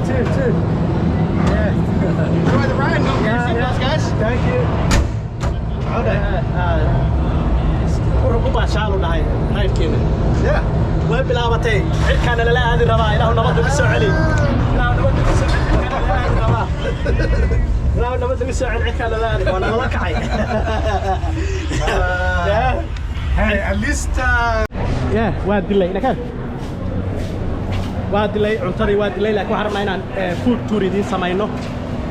Cheers. Yeah. Enjoy the ride. Don't get your seatbelts, guys. Thank you. Yeah. way bilaabatay xilkaana lala aadi rabaa ilaahu nabadda ku soo celi ilaahu nabadda ku soo celi xilkaana lala aadi rabaa ilaahu nabadda ku soo celi xilkaana lala aadi waa nala kacay Hey, at least waa dilay inakan waa dilay cuntadii waa dilay laakiin waxaan rabnaa inaan food tour idiin samayno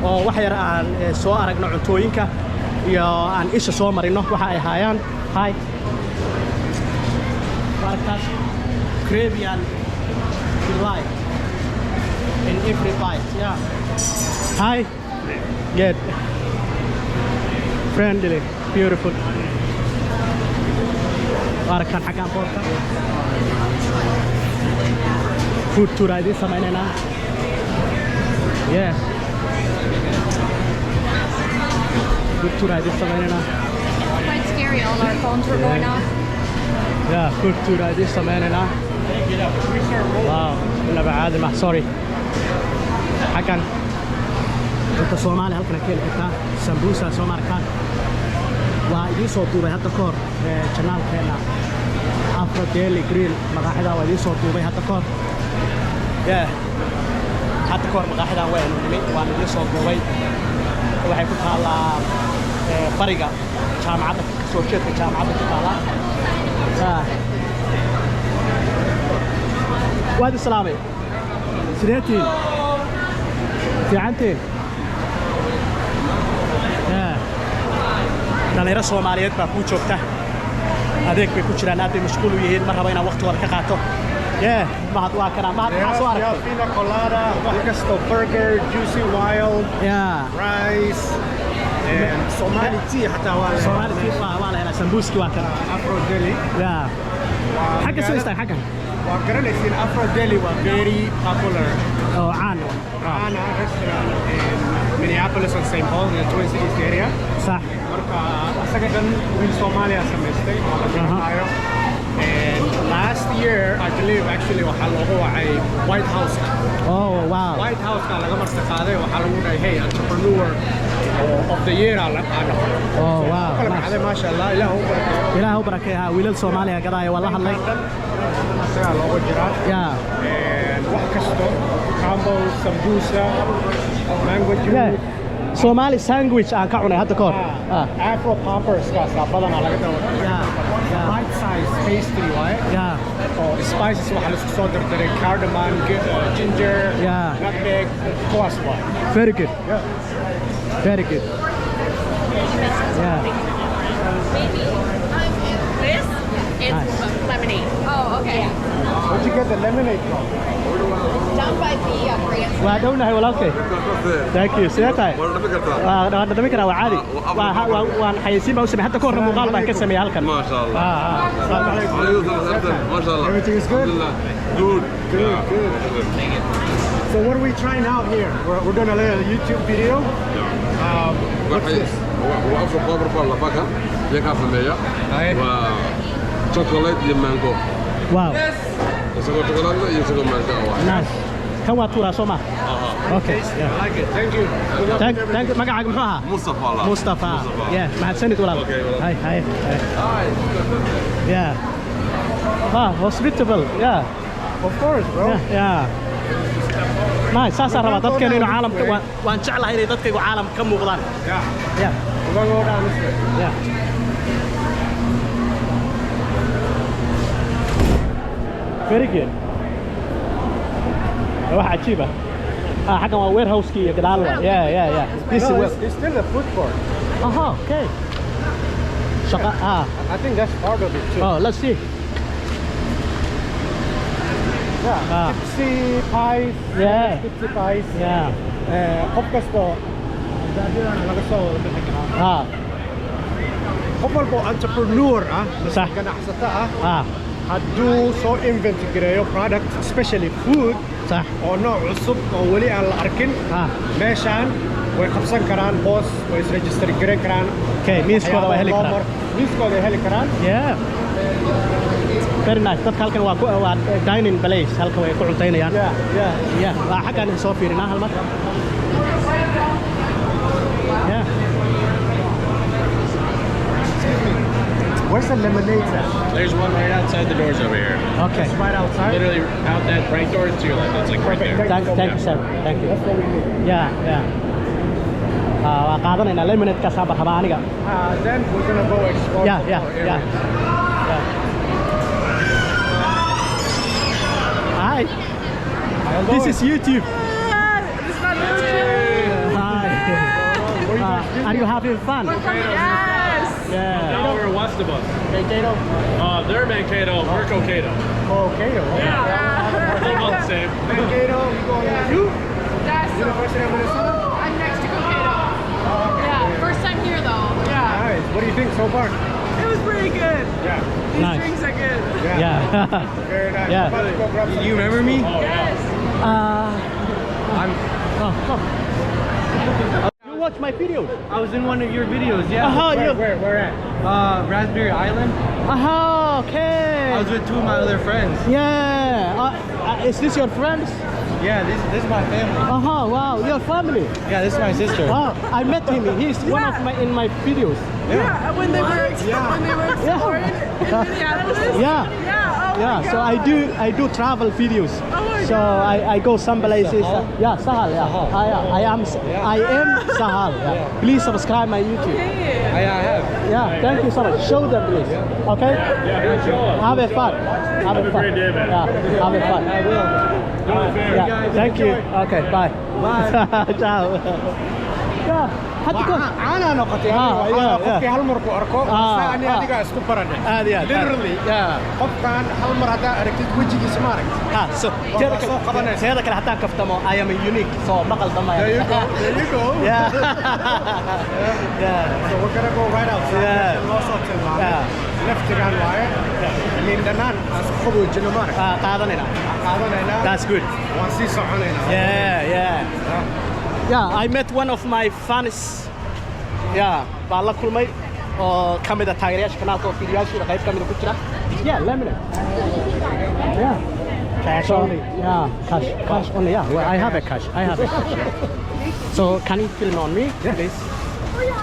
oo wax yar aan soo aragno cuntooyinka iyo aan isha soo marino waxa ay haayaan hi Marcus Caribbean delight in every bite. Yeah. Hi. Good. Friendly. Beautiful. Arkan xagaan boorka. Food tour ID samaynayna. Yeah. Food tour ID samaynayna. Quite scary, all our phones were going off. Yeah, food tour ID samaynayna. Wow, inaba caadi ma sorry. Xagan inta Soomaali halkan ka heltaa sambusa Soomaalikan. Waa idin soo duubay hadda ka hor channelkeena Afro Daily Grill magaxda waa idin soo duubay hadda ka hor. Yeah. Hadda ka hor magaxda waa idin soo duubay. Waxay ku taalaa bariga jaamacadda soo jeedka jaamacadda ku taalaa. وادي السلامي سيدتين في عنتين دليرة سوماليات باكو جوجته هذيك بيكو جيران aad mashquul u yihiin ma raba inaan waqti wada ka qaato ma had waa kana ma had soo aragtay pina colada, Augusto burger, juicy wild, rice, and Somali tea حتى Somali tea waa la helaa sambuski waa kana Afro Deli. حاجة سوي استاك حاجة وكرنسين Afro Deli was very popular. عانو Ana restaurant in Minneapolis and St. Paul in the Twin Cities area. صح. Marka asaga dan wiil Soomaaliya samaystay oo la garanayo. And last year I believe actually waxaa loogu wacay White House. Oh wow. White House ka laga marti qaaday waxaa lagu dhahay hey entrepreneur of the year la qaado. Oh wow. Ma sha Allah ilaahu barakeeha wiilal Soomaaliya gadaayo wala hadlay. asaga loogu jiraa. And wax kasto combo sambusa mango juice. Somali sandwich aan ka cunay hadda ka hor. Afro poppers kaas badanaa laga dawadaa. Bite size pastry right? Spices waxa la isku soo dardaray cardamom, ginger, nutmeg, coarse. Very good. Very good. This is lemonade. Oh, okay. Where'd you get the lemonade from? Down by the Korean. waa dhownahay walaalkay. Thank you. Sidee waa dhadhami karaa waa caadi. waan xayeysiin baa u sameeyay hadda ka hor muuqaal baan ka sameeyay halkan. ما شاء الله. ما شاء الله. Everything is good? Good. Good. So what are we trying out here? We're doing a little YouTube video. What's this? وأفضل بابر بالله بكر يكاف المية وشوكولات يمانجو. Wow. يسوي شوكولاتة يسوي مانجو. Nice. kan waa tuuraa soo ma okay I like it. Thank you. thank magacaaga muxuu ahaa مصطفى Mustafa yeah mahadsanid walaal hay yeah hospitable yeah Of course, bro. yeah nice saasaan rabaa dadkeenu inuu caalamka waan jeclahay inay dadkaygu caalamka ka muuqdaan Yeah. We're gonna go down this way. yeah very good wax cajiib xaggan waa warehouse-kii iyo gadaal waa yeah this is It's still a food court. okay shaqa I think that's part of it too. oh let's see Tipsy pies. Yeah. Tipsy pies. Qof kasto laga soo bixi karaa. Qof walba entrepreneur صح ganacsata hadduu soo invent gareeyo product especially food صح oo nooc cusub oo weli aan la arkin meeshaan way qabsan karaan boos way is register gareyn karaan okay miiskooda waa heli karaan miiskooda heli karaan yeah very nice. Dadka halkan waa dining place halkan way ku cuntaynayaan. Yeah. Waa xaggan soo fiirinaa hal mar. Yeah. Where's the lemonade at? There's one right outside the doors over here. Okay. It's right outside. Literally out that right door to your left. It's like right there. Thank you, sir. Thank you. Yeah. Waa qaadanayna lemonade ka saabar haba aniga. Then we're gonna go explore. Yeah. Hi. This is YouTube. Hi. Are you having fun? Yes. Yeah. No, we're west of us. Mankato. They're Mankato. We're Cokato. Mankato. We're both the same. Mankato. You going to you? Yes. University of Minnesota. I'm next to Cokato. Yeah. First time here though. Yeah. Nice. What do you think so far? It was pretty good. Yeah. These Nice. drinks are good. Yeah. Very nice. Yeah. Let's go grab some You remember me? Yes. Come. You watch my videos? I was in one of your videos, Where at? Raspberry Island. Okay. I was with two of my other friends. Yeah. Is this your friends? Yeah, this is my family. Wow. Your family. Yeah, this is my sister. Wow. I met him. He's one of my in my videos. Yeah. When they were exploring in Minneapolis. Yeah. So I do travel videos. So I go some places. Sahal. I am Sahal. Yeah. Please subscribe my YouTube. I have. Yeah. Thank you so much. Show them please. Okay. Yeah, show us. Have a fun. Have a fun. great day, man. Yeah. Have a fun. I will. Yeah. Thank you. Okay. Bye. Ciao. Yeah. أنا نقطي قفكي هالمر كأركو أنا أديك أسكو برانة literally قفكان هالمر هذا أركيد وجهي سمارك So هذا كله حتى كفتمو I am unique so مقل ضمّا There you go Yeah. So we're gonna go right outside Los Angeles left around wire لندنان أسخبو جنومارك قادنا هنا That's good. وانسي صحنا Yeah, I met one of my fans. Yeah, baan la kulmay oo kamida taageerayaasha kanaalka oo fiidiyoyaasha qayb kamida ku jira. Yeah, lemonade. Yeah. Cash only. Yeah, cash only. Yeah, well, I have a cash. So can you film on me, please?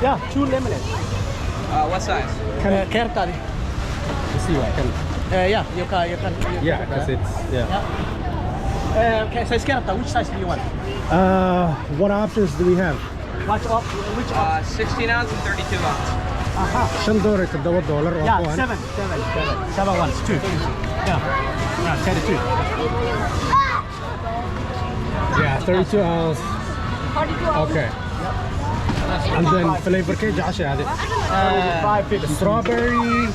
Yeah, 2 lemonades. What size? Kertadi. See what I can Yeah, you can. Yeah, because it's Okay, size kerta. Which size do you want? what options do we have? Which 16 ounce and 32 ounce. $5 $7 Yeah, 7 ones, 2. Yeah, 32. Yeah, 32 ounce. Okay. And then flavor cake عشان هذه. Strawberry,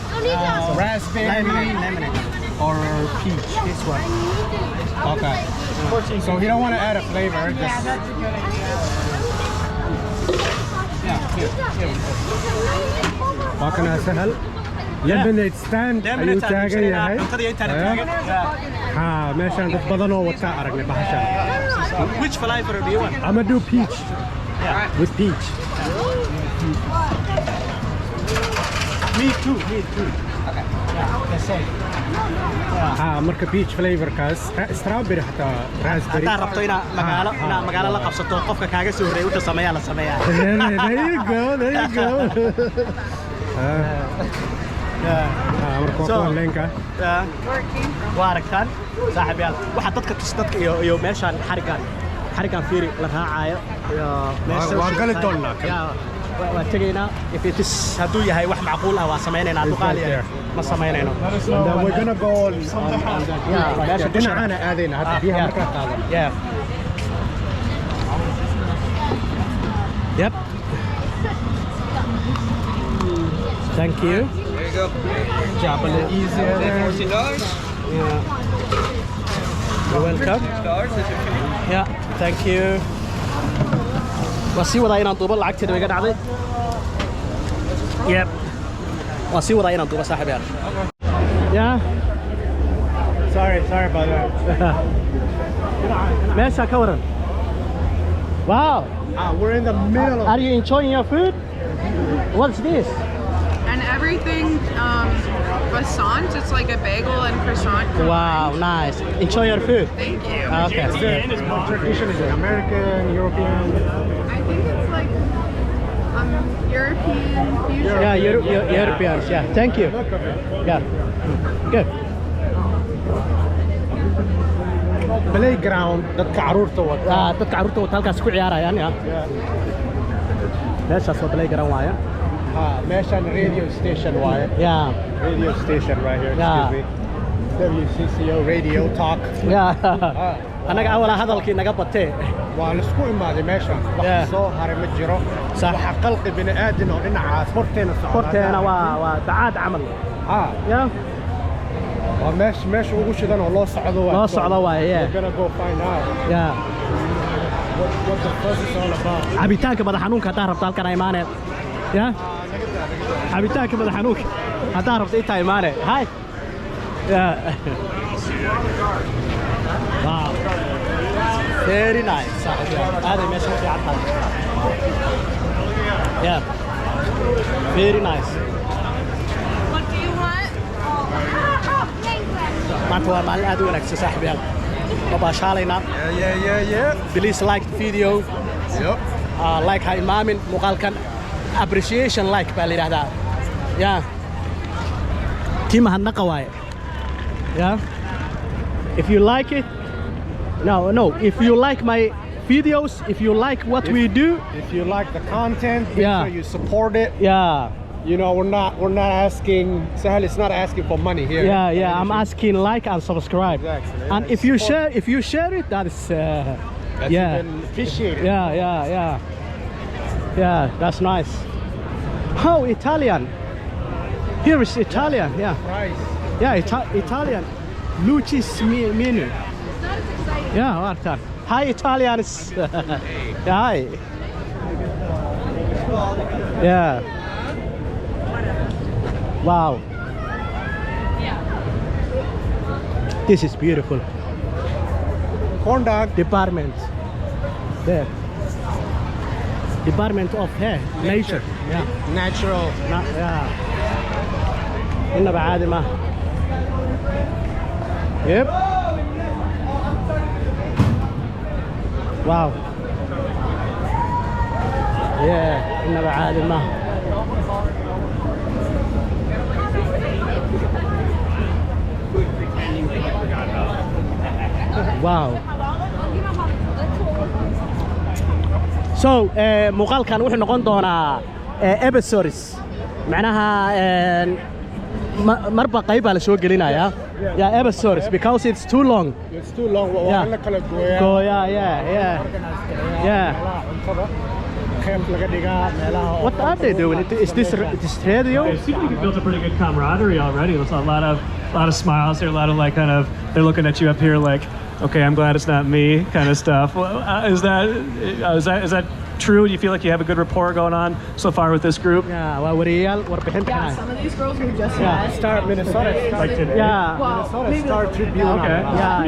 raspberry, lemonade. or peach. This one. Okay. So you don't want to add a flavor. Just وكنا سهل. lemonade stand. ayuu taagan yahay. ها meeshaan dad badan oo wata aragnay bahasha. Which flavor do you want? I'm gonna do peach. With peach. Me too. Okay. Yeah, the same. marka peach flavor kaas strawberry حتى raspberry. Hadda rabto ina magaalo la qabsato qofka kaaga soo horeeyay wuxuu sameeyaa la sameeyaa. There you go. marka waa leenka. Waa aragtaan saaxiibayaal waxa dadka iyo meeshaan xarigan fiiri la raacayo iyo meesha waa gali doonaa. waa tagaynaa if it is haduu yahay wax macquul ah waa sameeynaa duqaaliya ma sameeynayno. And then we're gonna go on meesha dhinacana aadayna hadda biyaha marka qaadano. Yep. Thank you. There you go. Job a little easier there. $14. Yeah. You're welcome. $6. That's your fee. Yeah, thank you. Waa sii wadaa inaan duubo lacagteeda iga dhacday. Yep. Waa sii wadaa inaan duubo saaxiibayaal. Yeah. Sorry about that. Meesha ka waran. Wow. We're in the middle of Are you enjoying your food? What's this? And everything croissant. It's like a bagel and croissant. Wow, nice. Enjoy your food. Thank you. Okay. What tradition is it? American, European? I think it's like European fusion. Yeah, Europeans. Yeah. Thank you. Look of it. Yeah. Good. Playground dadka caruurta wata. Dadka carruurta wata halkaas ku ciyaarayaan ya. Meeshaas waa playground waaye. Meeshan radio station waaye. Yeah. Radio station right here. Yeah. Excuse me. WCCO radio talk. Yeah. Anaga awala hadalkii naga batee. Waa la isku imaaday meeshan. Yeah. Wax soo haray ma jiro. Sax. Waxa qalqi bini aadan oo dhinacaas horteena socda. Horteena waa dacaad camal. Yeah. Waa meesha ugu shidan oo loo socdo waa. Loo socdo waaye. Yeah. We're gonna go find out. Yeah. What the fuss is all about. Cabitaanka madax xanuunka hadaa rabto halkan ay imaaneen. Yeah. Cabitaanka madax xanuunka hadaa rabto inta ay imaaneen. Hi. Yeah. Wow. Very nice. هذا ماشي في عطل. Yeah. Very nice. What do you want? maanta waa maalin aad u wanaagsan saaxiibayaal. Mabashaalayna. Yeah. Please like the video. Yep. Like ha imaamin muuqaalkan appreciation like baa la yiraahdaa. Yeah. Tii mahadnaqa waaye. Yeah. If you like it, no. If you like my videos, if you like what we do, If you like the content, make Yeah. sure you support it. yeah, You know, we're not asking. Sahel is not asking for money here. yeah. I'm asking like and subscribe. Exactly. And if you share it, that is, That's yeah, even appreciated. yeah. That's nice. How Italian? Here is Italian. Yeah, Price. yeah. Italian. Lucis menu. Yeah, what? Hi, Italians. Hi. Yeah. Wow. This is beautiful. Corn dog. Department. There. Department of nature. Yeah. Natural. Yeah. إنه بعاد ما. Yep. Wow. Yeah. إنه بعاد ما. Wow. So muuqaalkan wuxuu noqon doonaa episodes macnaha marba qayb baa la soo gelinayaa yeah episodes because it's too long. It's too long. Yeah. Go yeah. What are they doing? Is this radio? It seems like you built a pretty good camaraderie already. There's a lot of smiles here, a lot of like kind of they're looking at you up here like, okay, I'm glad it's not me kind of stuff. Well, is that true? Do you feel like you have a good rapport going on so far with this group? Yeah, waa wariyaal warbixin Yeah, bixinaya. some of these girls we just Yeah. met. Start Minnesota. Like today? Yeah. Well, Minnesota maybe Star Tribune. Okay. Yeah.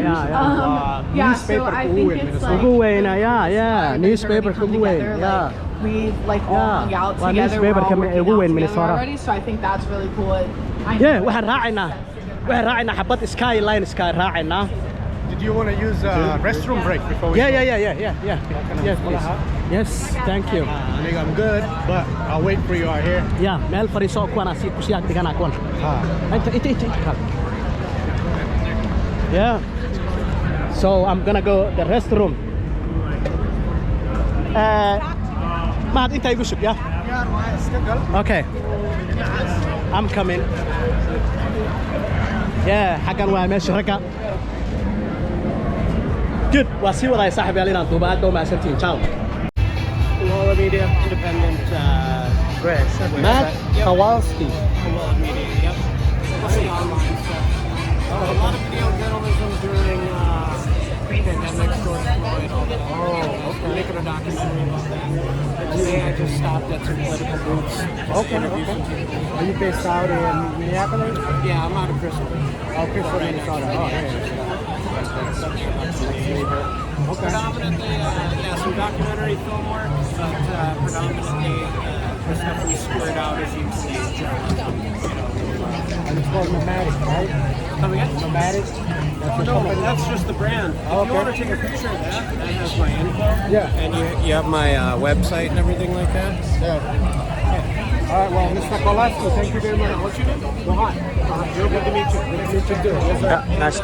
yeah, so I think it's like Ugu weyn, yeah. Newspaper come ugu weyn. together, Yeah. like, we like all Yeah. hung out Well, together. newspaper We're all come working ugu out weyn together Minnesota. already, so I think that's really cool. I Yeah, waxaan raacaynaa xabad skyline sky raacaynaa. Did you want to use a restroom break before we? Yeah. Yes, please. Yes, thank you. I think I'm good, but I'll wait for you out here. Yeah, meel fariiso kuwana si kusiyaag digana kuwan. Inta kal. Yeah. So I'm gonna go the restroom. Maad inta igu sug, yeah. Okay. I'm coming. Yeah, xagan waa meesha ragga. Good. Waa sii wadaay saaxiibayaal inaan duuba aad u mahadsantihiin. Ciao. Koala Media, independent press. Matt Kowalski. A lot of video journalism during pandemic sort of Floyd. Oh, okay. Making a documentary about that. Today I just stopped at some political booths. Okay. Are you based out in Minneapolis? Yeah, I'm out of Crystal. Oh, Crystal, Minnesota. Oh, okay. Predominantly, some documentary film work, but predominantly the stuff we squared out as you can see. And it's called Nomadic, right? Come again? Nomadic. That's your company? that's just the brand. If Okay. you want to take a picture of that, that has my info. Yeah. And you have my website and everything like that. Yeah. All right, well, Mr. Kolaski, thank you very much. What's your name? Mohan. Good to meet you. Good to meet you too. Yes, sir. Yeah, nice.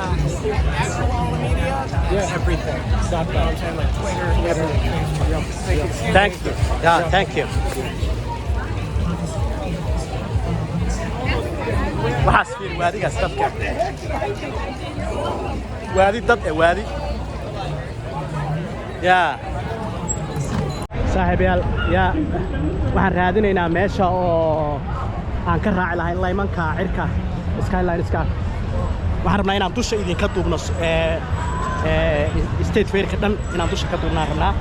Yeah, everything. Got that. Like Twitter, Everything. Yep. Thank you. Yeah, thank you. waxaas fiir waadigaas dadka waadi dad waadi yaa saaxiibayaal yaa waxaan raadinaynaa meesha oo aan ka raaci lahayn laymanka cirka skylineska waxaan rabnaa inaan dusha idinka duubno state fairka dhan inaan dusha ka duubnaan rabnaa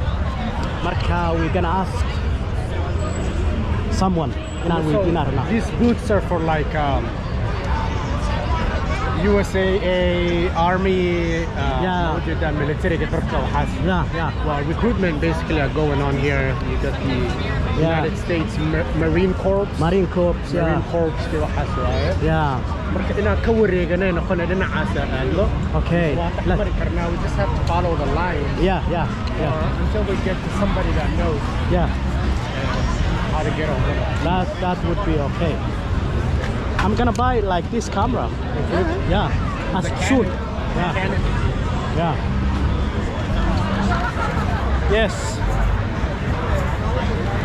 marka we gonna ask someone inaan weydiinaan rabnaa. These boots are for like USAA, Army, Yeah. what did that military get has. Yeah. Well, recruitment basically are going on here. You got the United States Marine Corps. Marine Corps, Marine yeah. Corps kilo xaswaye. Yeah. Marka inaan ka wareeganay noqon dhinacaas aadlo. Okay. Waa mari karnaa. We just have to follow the line Yeah. until we get to somebody that knows Yeah. how to get over there. That would be okay. I'm gonna buy like this camera. Yeah. As soon. Yeah. Yeah. Yes.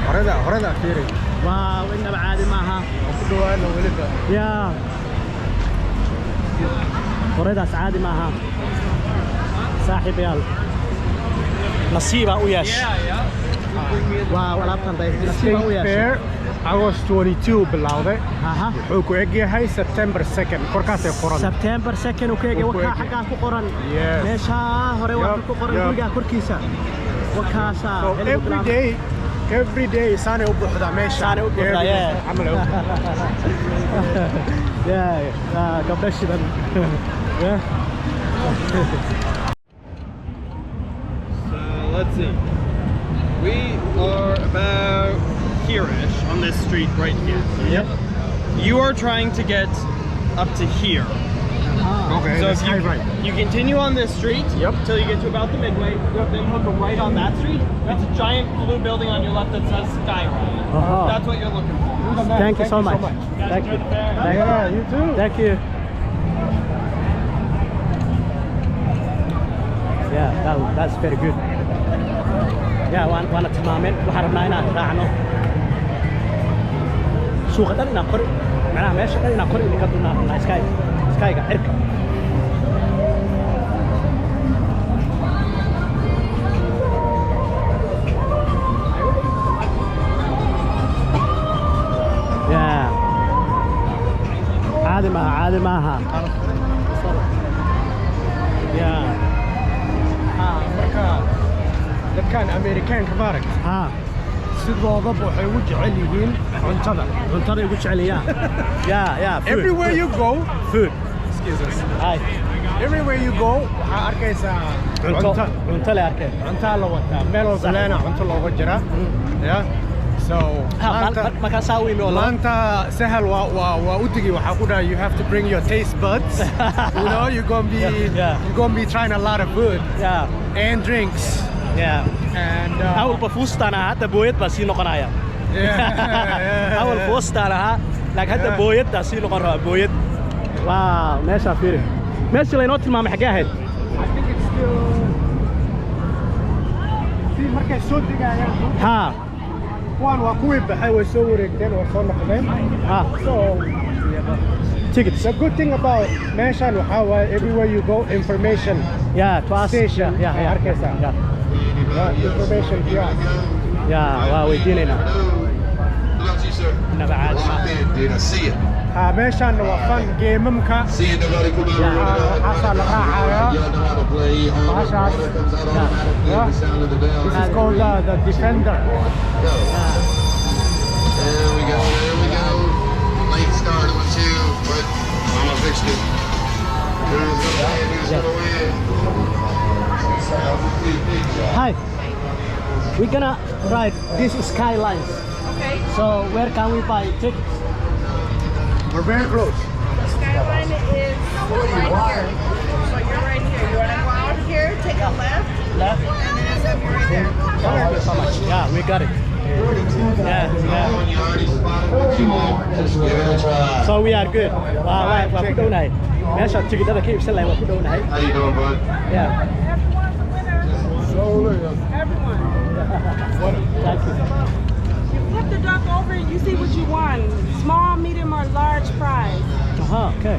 Horada fiiri. Wow, inaba caadi maaha. Ku dhawaano weliba. Yeah. Horadaas caadi maaha. Saaxiibayaal. Nasiiba u yeesh. Wow, alaabtan day. Nasiiba u State yeesh. Fair August 22 bilowday. Aha. Wuxuu ku eg yahay September 2nd. Korkaas ay qoran. September 2nd uu keegay Uu ku waxa eg xaggaas ku qoran. Yes. Meesha hore waa Yup, ku qoran yup. guriga korkiisa. Wakaasa. So every day saanay u buuxdaa meesha. Saanay u buuxdaa, yeah. Camal ay u buuxdaa. Yeah, gabdha shidan. Yeah. So let's see. We are about here-ish on this street right here. Yep. You are trying to get up to here. Okay, So that's if you, right. you continue on this street Yep. till you get to about the midway, then hook a right on that street. It's a giant blue building on your left that says Skyline. Uh-huh. That's what you're looking for. Thank you so much. Thank you. Yeah, you too. Thank you. Yeah, that's very good. Yeah, waana tilmaameen waxaan rabnaa inaan raacno suuqa dhan inaan kor macnaha meesha dhan inaan kor idinka dunnaan rabnaa skyga cirka. Yeah. caadi maaha. Yeah. Marka dadkan Amerikaanka maarag Ha. sidoodaba waxay u jecel yihiin cuntada. Cuntada ugu jeceliyaa. Yeah, food. Everywhere you go, Food. excuse us. Hi. Everywhere you go, waxaa arkaysaa Cunto le arkay. cuntaa la wataa. Meel walba leena cunto looga jira. Yeah. So Markaan saa u imi oo maanta sahal waa u digi waxaa ku dhahay you have to bring your taste buds. You know, you're gonna be trying a lot of food Yeah. and drinks. And Awalba fuustaan ahaa hadda booyad baa sii noqonaya. Awal fuustaan ahaa laakiin hadda booyad baa sii noqon rabaa booyad. Wow, meesha fiiri. Meesha la inoo tilmaamay xagee ahayd? I think it's still see markay soo degayaan Ha. kuwan waa kuwii baxay way soo wareegteen waa soo noqdeen. Ha. So Tickets. the good thing about meeshan waxaa waaye everywhere you go information Yeah, to us. station Yeah. arkaysaa. Information kiosk. Yeah, waa weydiinaynaa. Look, you, sir. Inaba caadi maaha. Dude, I see it. meeshan waa fan geemamka See it, nobody come out. waxaasaa la raacayaa. Y'all know how to play. Bahashaas. Water comes out of Yeah. the sound of the bell. This is called the Defender. There we go. Late start with two, but Mama fixed it. Who's gonna win? Hi. We're gonna ride this skylines. Okay. So where can we buy tickets? We're very close. One is right here. So you're right here. You want to go out here, take a left, Left. and then it's gonna be right there. Thank you so much. Yeah, we got it. Yeah, yeah. You already spotted what you want. Just give it a try. So we are good. Waa ku dhownahay. Meesha tigidhada ka iibsan lahayn waa ku dhownahay. How you doing, bud? Yeah. Everyone. Thank you. You flip the duck over and you see what you want. Small, medium, or large fries. Okay.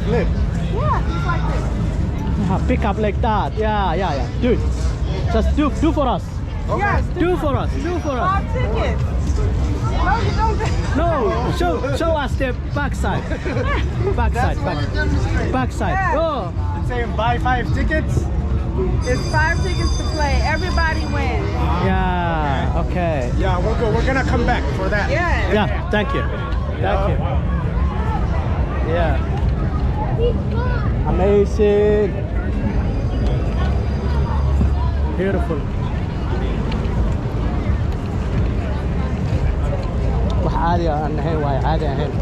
Flip. Yeah, just like this. Pick up like that. Yeah. Dude, just do for us. Yes. Do for us. 5 tickets. No, you don't. No, show us the backside. Backside. Yeah. Oh. It's saying buy 5 tickets. It's 5 tickets to play. Everybody wins. Yeah. Okay. Yeah, we'll go. We're gonna come back for that. Yeah. Yeah. Thank you. Yeah. Amazing. Beautiful. wax caadi ah aan ahayn waay caadi ahayn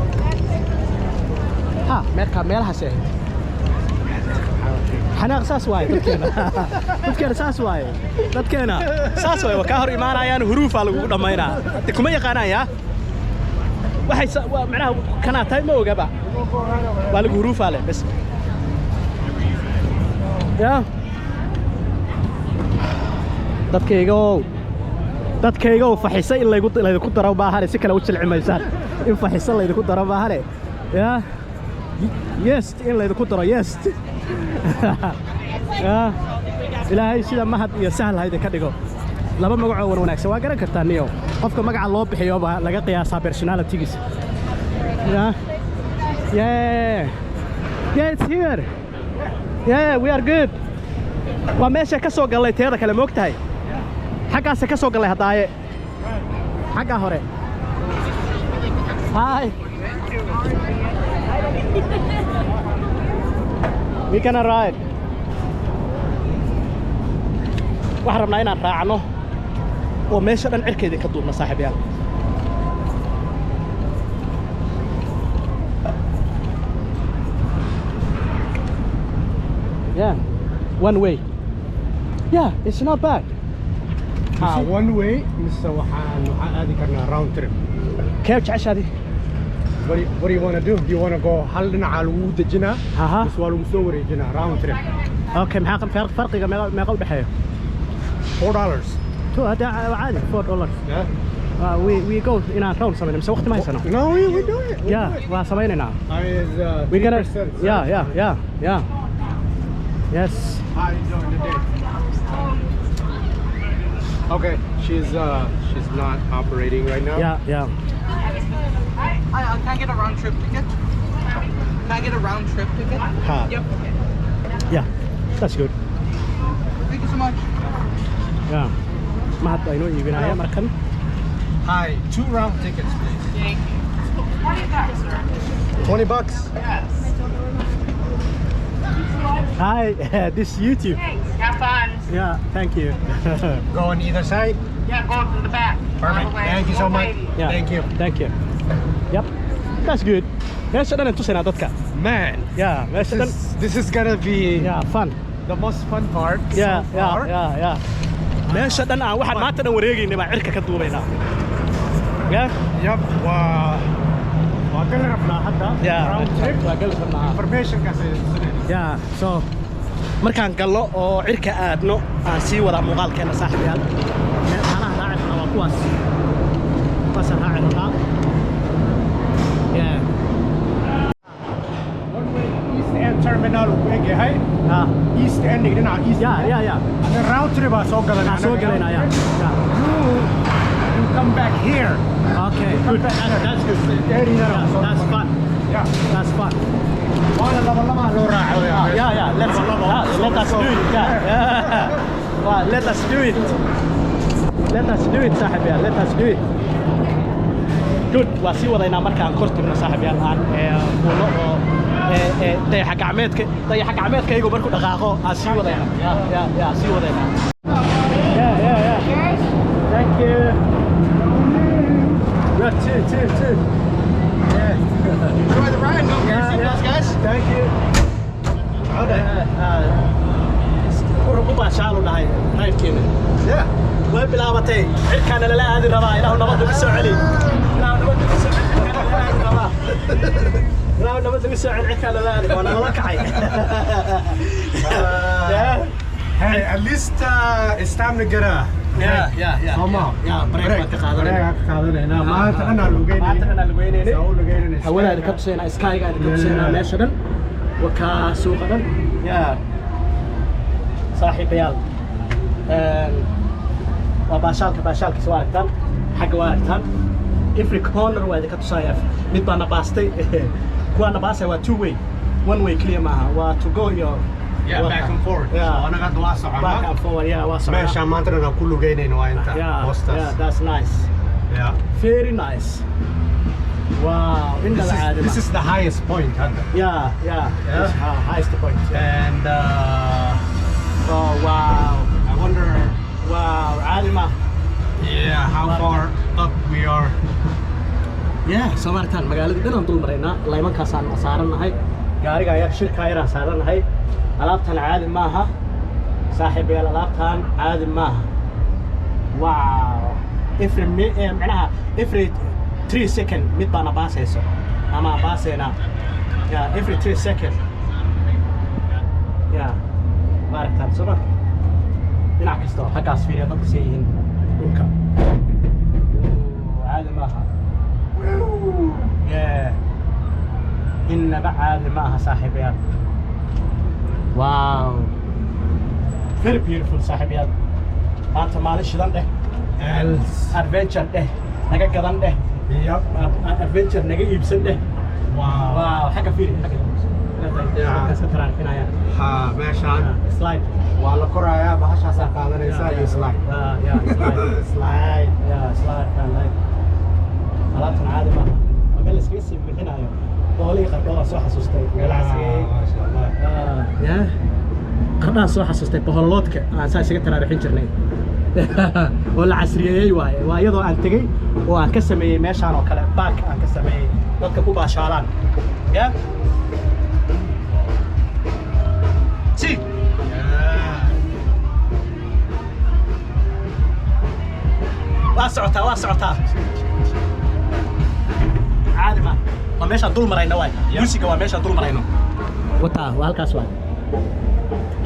meelahaas ahayd xanaaq saas waaye dadkeena saas waaye waa kaa hor imaanayaan huruufaa lagugu dhammaynaa kuma yaqaanaan yaa waxay macnaha kanaa tahay ma ogaba waa lagu huruufaa leh bas yaa dadkaygow faxisa in laydinku daro baahane si kale u jilci maysaan in faxisa laydinku daro baahane yaa yest in laydinku daro yest yaa ilaahay sida mahad iyo sahal hayda ka dhigo laba magacoo wan wanaagsan waa garan kartaa niyo qofka magaca loo bixiyo baa laga qiyaasaa personalitygiisa yaa yeah it's here yeah we are good waa meesha ka soo galay teeda kale moogtahay xaggaas ka soo galay hadaaye xagga hore hi we can ride waxaan rabnaa inaan raacno oo meesha dhan cirkeedii ka duubna saaxiibayaal yeah one way yeah it's not bad one way mise waxaan aadi karnaa round trip كيف jeceshaadi what do you want to do you want to go hal dhinaca lagu dejinaa mise waa lagu soo wareejinaa round trip okay maxaa farqiga meeqa u dhaxeeyo $4 hada caadi $4 yeah we go inaan round samayno mise waqti ma haysano no we do it yeah waa samaynaynaa we gonna yeah yes how you doing today okay she's not operating right now yeah Can I get a round trip ticket? Can I get a round trip ticket? Yep. Yeah, that's good. Thank you so much. Yeah. Mahad baa inoo iibinaya markan. Hi, 2 round tickets please. Thank you. $20? Yes. Hi, this is YouTube. Thanks. Have fun. Yeah, thank you. Go on either side? Yeah, go to the back. Perfect. Thank you so much. Yeah. Thank you. Yep. That's good. Meesha dhan aan tusaynaa dadka. Man, Yeah, meesha dhan. this is gonna be Yeah, fun. the most fun part Yeah, so far. yeah. Meesha dhan aan waxaan maanta dhan wareegaynay baa cirka ka duubaynaa. Yeah? Yep. waa gali rabnaa hadda Yeah. round trip Waa gali rabnaa. informationkaas ay tusinayna. Yeah, so markaan gallo oo cirka aadno aan sii wadaa muuqaalkeena saaxiibayaal. Meelaha raaci rabnaa waa kuwaas. Kuwaas aan raaci rabnaa. Yeah. One way East End Terminal uu eg yahay. East End dhinaca East End. Yeah. Then round trip baa soo galanaa. Aan soo galaynaa, yeah. You come back here. Okay, good. That's good. Yeah, that's fun. Yeah. That's fun. Waana laba loo raaco. Yeah. Let us do it. Yeah. Well, let us do it. saaxiibayaal. Let us do it. Good. Waa sii wadaynaa markaan kor tagno saaxiibayaal aan fuulo oo dayaxa gacmeedkaygu markuu dhaqaaqo aan sii wadaynaa. Yeah, sii wadaynaa. Yeah. Thank you. Yeah, two. Yeah. Enjoy the ride. No fear seatbelts, guys. Thank you. ركوبها شالوا لهاي هاي الكينة. وين بلعبتي؟ كان لا هذه ربا إله نبض بالسعلي. لا نبض بالسعلي كان لا هذه ربا. لا نبض بالسعلي كان لا هذه وأنا ملكعي. Hey, at least it's time to get a Yeah. Come on. بريك ما تقادر. هنا ما أنا لوجين. ما أنا لوجين. سو لوجين. حولها ركبسينا سكاي قاعد ركبسينا ماشدن وكسوقنا. يا صاحب يال. وباشالك سوالكتان حق واركتان. Every corner وهذا كتصايف. متبنا باستي. كوانا باسه و two way. One way clear معها و to go your. Yeah, back and forth. Yeah. So أنا قاعد واسع. Back and forward. Yeah, واسع. ماشي ما أنت أنا كله جايين وأنت. Yeah, that's nice. Yeah. Very nice. Wow. إن العادة. This is the highest point. Yeah. It's highest point. And Oh wow. I wonder. Wow. عالمة. Yeah, how far up we are. Yeah. Somartan magaalada dhan aan dul maraynaa. Laymankaasaan saaranahay. gaariga ayaa shirka ayaan saaranahay. alaabtan caadi maaha. saaxiibayaal alaabtan caadi maaha. Wow. Every 3 seconds mid baana baasayso. Ama baasayna. Yeah, every 3 seconds. Yeah. Maaragtaan soo ma? dhinac kasta halkaas fiiriya dadka sii yihiin dhulka. caadi maaha. Yeah. إنما عادي معها صاحبيات. واو. Very beautiful صاحبيات. أنت معلش ذن ده. Adventure ده. نجا كذن ده. Yep. Adventure نجا يبسن ده. واو. حاجة فيري حاجة. Yeah. ستران هنا يا. ها ماشان. Slide. وعلى كرايا بحشة ساقالنا يساوي slide. Yeah. Slide. Slide. Yeah. Slide كان لايك. علاقة عادي معها. قبل سكيسي من هنا يوم. بولي قرقوة سو حسوستي ما شاء الله. يا قرقوة سو حسوستي بهولودك aan saa isaga taraarixin jirnay oo la casriyeeyay waa iyadoo aan tagay oo aan ka sameeyay meeshaan oo kale baak aan ka sameeyay dadka ku baashaalaan ya si waa socotaa عادي ما وماشي دول مرينا واي موسيقى وماشي دول مرينا وتا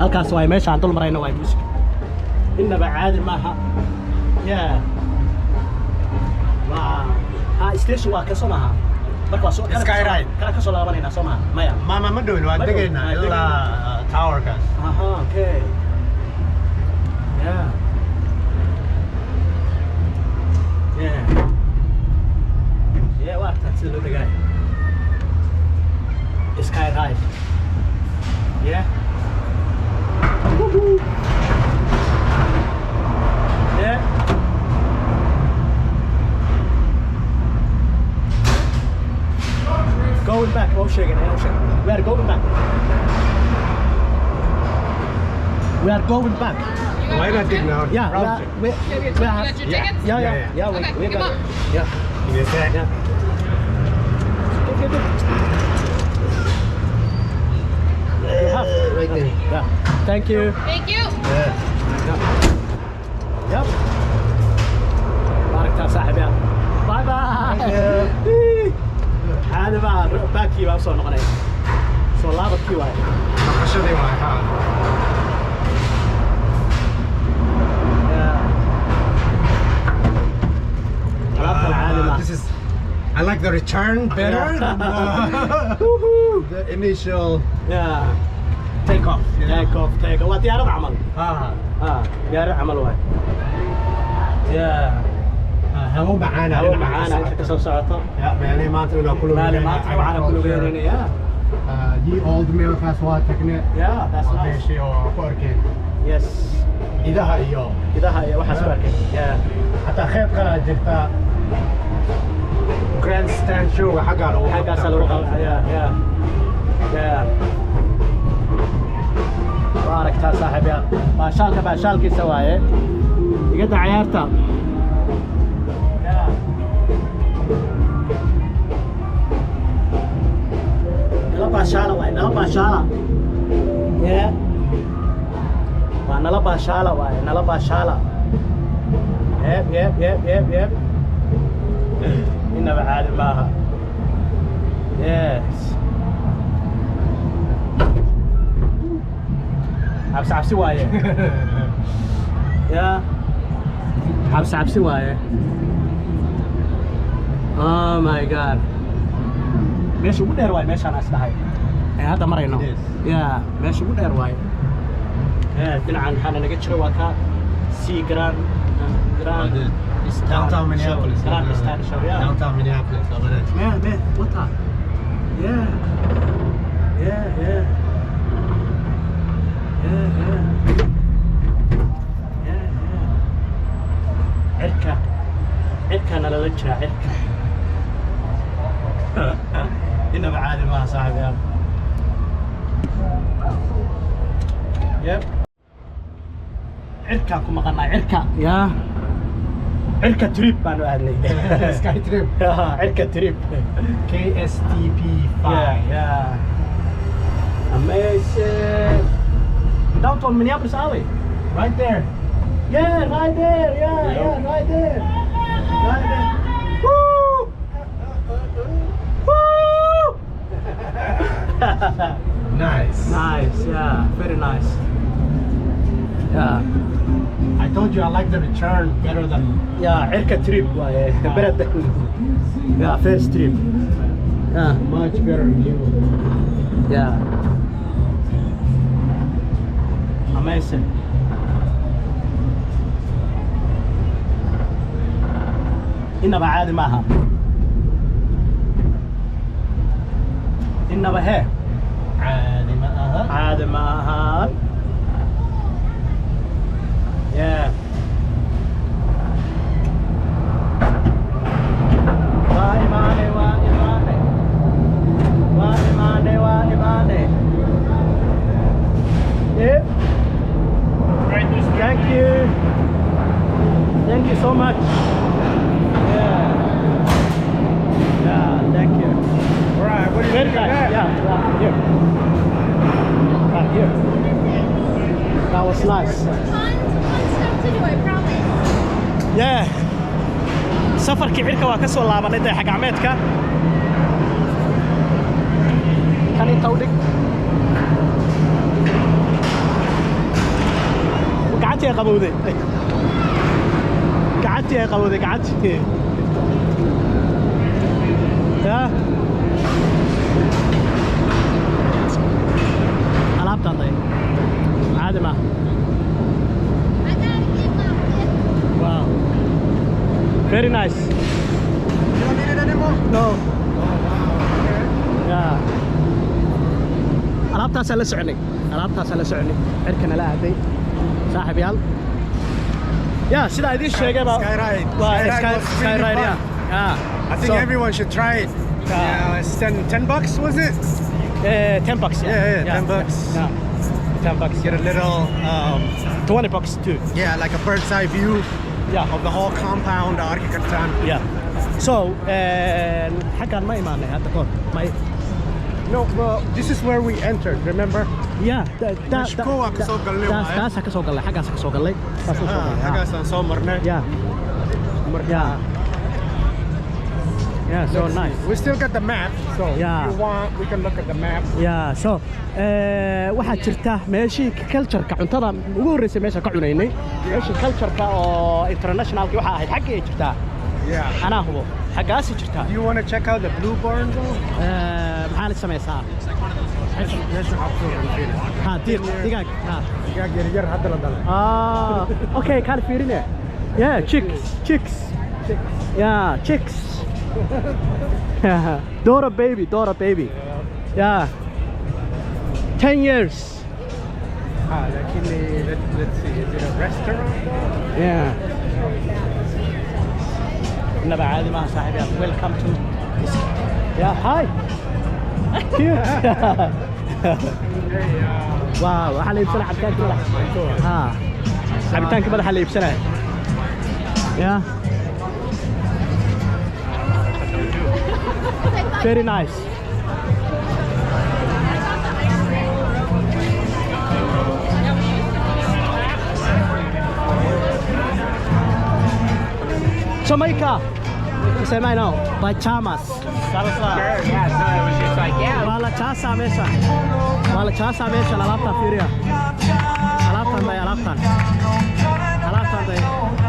هالكاس واي ماشي دول مرينا واي موسيقى إنما عادي ما يا واو ستيشن واكسو معها marka soo Sky ride. Kana ka soo laabanayna Soomaa maya ما دوين waan degaynaa ilaa tower kaas. Okay. Yeah, وقتها تصير له دقايق. Sky ride. Yeah. Yeah. Going back, ocean. We are going back. We are going back. Why not dig now? Yeah, we have. Yeah, we got it. Yeah. Give me a sec. Yeah. Right there. Yeah. Thank you. Thank you. Yep. بارك الله صاحب يا. باي باي. هذا بقى باكي بقى وصلنا قناة. صلاة بكي واي. Naqshadii waay haa. This is. I like the return better than the initial. Yeah. Take off. Take off. وطيارة عمل. طيارة عمل واي. Yeah. هو معانا. أنت كسر ساعته. يعني ما تقول كله. ما معنا كله بيننا يا. دي old mill fast water technique. Yeah, that's nice. Deshi oo korkeen. Yes. Idaha iyo. waxa soo arkay. Yeah. Hatta khayb kala jirta. Grandstand show xagga lagu. حاجة سلوى. Yeah. بارك الله صاحب يا. باشالك سوايه. يقطع عيارته. baashaala waaye nala baashaala yeah waa nala baashaala waaye nala baashaala yep inaba caadi maaha yes cabsi waaye yeah cabsi waaye oh my god meesha ugu dheer waaye meeshaan is dhahay hadda marayno yeah meesha ugu dheer waaye dhinacan waxaana naga jira waa ka sea grand Downtown Minneapolis. Grand Stand Show, yeah. Downtown Minneapolis, over there. Man, what the? Yeah. عركة أنا للجرة عركة. إنه معادي ما صاحب يا. يب. عركة كم قلنا عركة يا. عركة تريب بانو أهلي. Sky Trip. عركة تريب. KSTP 5. Yeah. Amazing. Downtown Minneapolis alley. Right there. Yeah, right there. Yeah, right there. Right there. Woo! Woo! Nice. Nice, yeah, very nice. Yeah. I told you I like the return better than. Yeah, عركة trip better than. Yeah, first trip. Yeah. Much better view. Yeah. Amazing. إنما عادي معها. إنما هي. عادي معها. Yeah. Yeah. Thank you so much. Yeah. Thank you. All right. What do you Very think of nice. that? Yeah, here. Right here. That was nice. Fun stuff to do, I promise. Yeah. safarkii cirka waa ka soo laabanay dayax gacmeedka kan inta u dhig gacantii ay qabowday gacantii ya alaabtaan day caadi ma I gotta get my flip. wow very nice. You don't need it anymore? No. Yeah. alaabtaas la soconay cirkana la aaday saaxib yaal yeah sida idin sheegay ba Skyride. waa Skyride was really skyride fun. yeah I think So, everyone should try it. Yeah, it's $10 was it? $10 Yeah, $10. yeah $10 Get a little, $20 too yeah, like a bird's eye view yeah of the whole compound, the architecture. yeah so xaggan ma imaanay hadda koor ma No, well, this is where we entered, remember? yeah Mexico waa ka soo galnay waaye. taasa ka soo galnay xaggaas ka soo galnay Hagaasaan soo marnay. yeah yeah so nice We still got the map, so Yeah. if you want, we can look at the map. yeah so waxaa jirta meeshii culture-ka cuntada ugu horreysay meesha ka cunaynay meeshii culture-ka oo internationalki waxa ahayd xaggee ay jirtaa Yeah. anaa hubo xaggaasi jirtaa Do you want to check out the blue barn though? maxaa la samaysaa Meesha xabsuuqa ha digaag ha digaag yar hadda la dhalay. okay kaan fiirine yeah chicks yeah chicks Dora baby yeah 10 years Let's see, is it a restaurant though? yeah إنما عادي ما صاحبي welcome to yeah hi cute واو waxaa la iibsanaa cabitaanka madaxa ha cabitaanka madaxa la iibsanaa yeah very nice Jamaica. You say mine now. Pachamas. Sure, yeah, so it was just like, yeah. Wala chasa mesa. Wala chasa mesa. Alaptan Furia. Alaptan bay, alaptan. Alaptan bay.